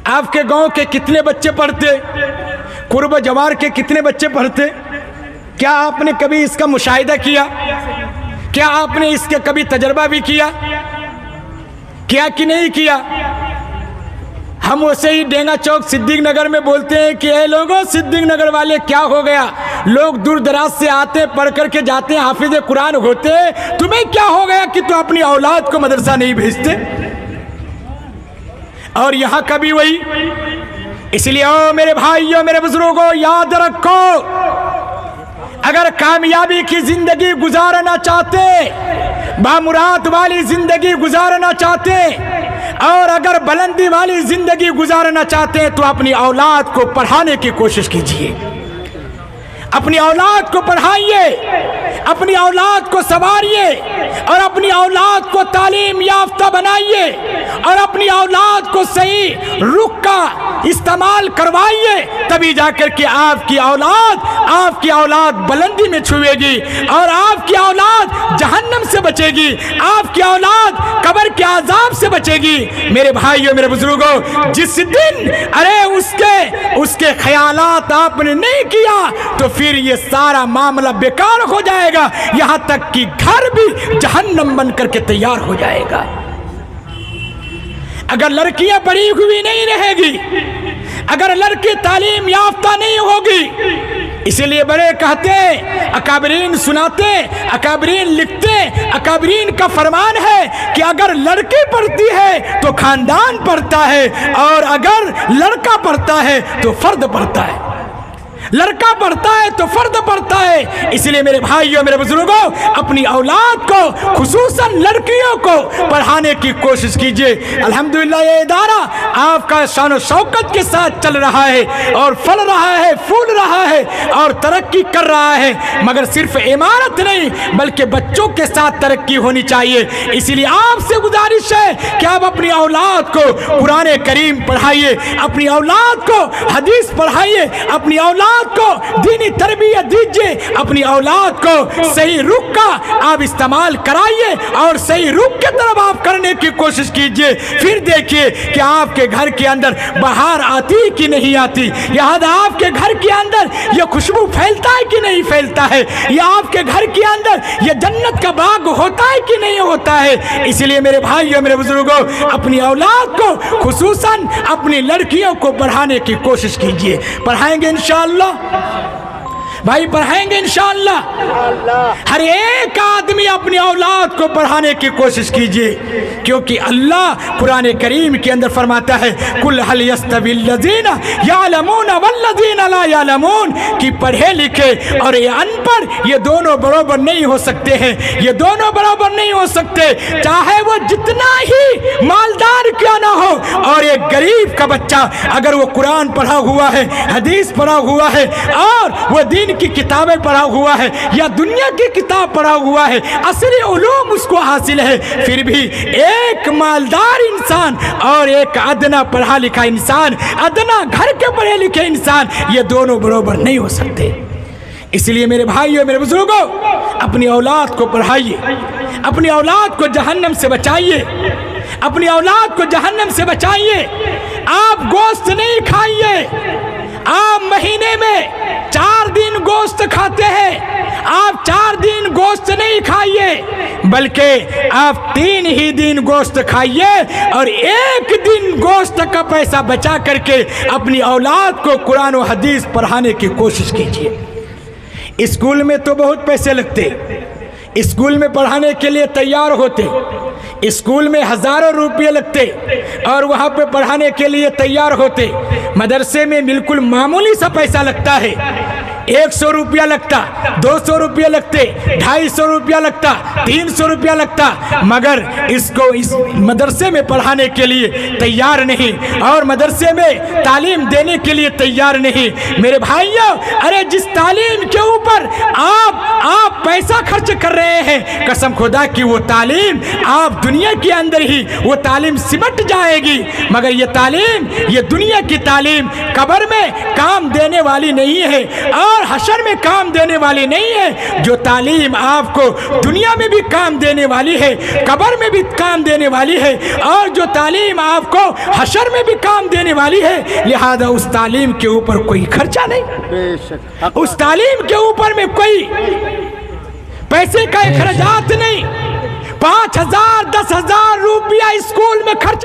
آپ کے گاؤں کے کتنے بچے پڑھتے؟ قرب جوار کے کتنے بچے پڑھتے؟ کیا آپ نے کبھی اس کا مشاہدہ کیا؟ کیا آپ نے اس کا کبھی تجربہ بھی کیا کہ نہیں کیا؟ ہم اسے ہی ڈینگا چوک صدیق نگر میں بولتے ہیں کہ اے لوگوں صدیق نگر والے کیا ہو گیا؟ لوگ دور دراز سے آتے پڑھ کر کے جاتے ہیں، حافظ قرآن ہوتے، تمہیں کیا ہو گیا کہ تم اپنی اولاد کو مدرسہ نہیں بھیجتے؟ اور یہاں کا بھی وہی۔ اس لیے او میرے بھائیوں میرے بزرگوں یاد رکھو، اگر کامیابی کی زندگی گزارنا چاہتے، بامراد والی زندگی گزارنا چاہتے، اور اگر بلندی والی زندگی گزارنا چاہتے ہیں تو اپنی اولاد کو پڑھانے کی کوشش کیجیے، اپنی اولاد کو پڑھائیے، اپنی اولاد کو سنوارئے، اور اپنی اولاد کو تعلیم یافتہ بنائیے، اور اپنی اولاد کو صحیح رخ کا استعمال کروائیے، تبھی جا کر کے آپ کی اولاد بلندی میں چھوئے گی، اور آپ کی اولاد جہنم سے بچے گی، آپ کی اولاد قبر کے عذاب سے بچے گی۔ میرے بھائیوں میرے بزرگوں، جس دن اس کے خیالات آپ نے نہیں کیا تو پھر یہ سارا معاملہ بیکار ہو جائے گا، یہاں تک کہ گھر بھی جہنم بن کر کے تیار ہو جائے گا۔ اگر لڑکیاں پڑھی ہوئی نہیں رہے گی، اگر لڑکی تعلیم یافتہ نہیں ہوگی، اسی لیے بڑے کہتے ہیں، اکابرین سناتے، اکابرین لکھتے، اکابرین کا فرمان ہے کہ اگر لڑکی پڑھتی ہے تو خاندان پڑھتا ہے، اور اگر لڑکا پڑھتا ہے تو فرد پڑھتا ہے، لڑکا پڑھتا ہے تو فرد پڑھتا ہے۔ اس لیے میرے بھائیوں میرے بزرگوں، اپنی اولاد کو خصوصاً لڑکیوں کو پڑھانے کی کوشش کیجیے۔ الحمدللہ یہ ادارہ آپ کا شان و شوکت کے ساتھ چل رہا ہے، اور پھل رہا ہے، پھول رہا ہے، اور ترقی کر رہا ہے، مگر صرف عمارت نہیں بلکہ بچوں کے ساتھ ترقی ہونی چاہیے۔ اسی لیے آپ سے گزارش ہے کہ آپ اپنی اولاد کو قرآن کریم پڑھائیے، اپنی اولاد کو حدیث پڑھائیے، اپنی اولاد کو دینی تربیت دیجیے، اپنی اولاد کو صحیح رخ کا آپ استعمال کرائیے، اور صحیح رخ کی طرف آپ کرنے کی کوشش کیجیے۔ پھر دیکھیے کہ آپ کے گھر کے اندر بہار آتی کہ نہیں آتی، یہاں آپ کے گھر کے اندر یہ خوشبو پھیلتا ہے کہ نہیں پھیلتا ہے، یا آپ کے گھر کے اندر یہ جنت کا باغ ہوتا ہے کہ نہیں ہوتا ہے۔ اس لیے میرے بھائیوں میرے بزرگوں، اپنی اولاد کو خصوصاً اپنی لڑکیوں کو پڑھانے کی کوشش کیجیے۔ پڑھائیں گے انشاءاللہ بھائی، پڑھائیں گے انشاءاللہ۔ ہر ایک آدمی اپنی اولاد کو پڑھانے کی کوشش کیجیے، کیونکہ اللہ قرآن کریم کے اندر فرماتا ہے قُلْ هَلْ يَسْتَوِي الَّذِينَ يَعْلَمُونَ وَالَّذِينَ لَا يَعْلَمُونَ، کہ پڑھے لکھے اور یہ ان پڑھ یہ دونوں برابر نہیں ہو سکتے ہیں، یہ دونوں برابر نہیں ہو سکتے، چاہے وہ جتنا ہی مالدار کیوں نہ ہو۔ اور ایک غریب کا بچہ اگر وہ قرآن پڑھا ہوا ہے، حدیث پڑھا ہوا ہے، اور وہ دین کی کتابیں پڑھا ہوا ہے، یا دنیا کی کتاب پڑھا ہوا ہے، عصری علوم اس کو حاصل ہے، پھر بھی ایک مالدار انسان اور ایک ادنا پڑھا لکھا انسان، ادنا گھر کے پڑھے لکھے انسان، یہ دونوں برابر نہیں ہو سکتے۔ اس لیے میرے بھائیوں میرے بزرگوں، اپنی اولاد کو پڑھائیے، اپنی اولاد کو جہنم سے بچائیے، اپنی اولاد کو جہنم سے بچائیے۔ آپ گوشت نہیں کھائیے، آپ مہینے میں 4 دن گوشت کھاتے ہیں، آپ 4 دن گوشت نہیں کھائیے، بلکہ آپ 3 ہی دن گوشت کھائیے، اور 1 دن گوشت کا پیسہ بچا کر کے اپنی اولاد کو قرآن و حدیث پڑھانے کی کوشش کیجیے۔ اسکول میں تو بہت پیسے لگتے، اسکول میں پڑھانے کے لیے تیار ہوتے، اسکول میں ہزاروں روپے لگتے، اور وہاں پہ پڑھانے کے لیے تیار ہوتے۔ مدرسے میں بالکل معمولی سا پیسہ لگتا ہے، 100 روپیہ لگتا، 200 روپیہ لگتے، 250 روپیہ لگتا، 300 روپیہ لگتا، مگر اس کو اس مدرسے میں پڑھانے کے لیے تیار نہیں، اور مدرسے میں تعلیم دینے کے لیے تیار نہیں۔ میرے بھائیوں، ارے جس تعلیم کے اوپر آپ پیسہ خرچ کر رہے ہیں، قسم خدا کی وہ تعلیم آپ دنیا کے اندر ہی وہ تعلیم سمٹ جائے گی، مگر یہ تعلیم، یہ دنیا کی تعلیم قبر میں کام دینے والی نہیں ہے۔ اور حشر میں کام دینے والی نہیں ہے. جو تعلیم آپ کو دنیا میں بھی کام دینے والی ہے, قبر میں بھی کام دینے والی ہے, اور جو تعلیم آپ کو حشر میں بھی کام دینے والی ہے, لہذا اس تعلیم کے اوپر کوئی خرچہ نہیں, اس تعلیم کے اوپر میں کوئی پیسے کا اخراجات نہیں. 5,000 10,000 روپیہ اسکول میں خرچ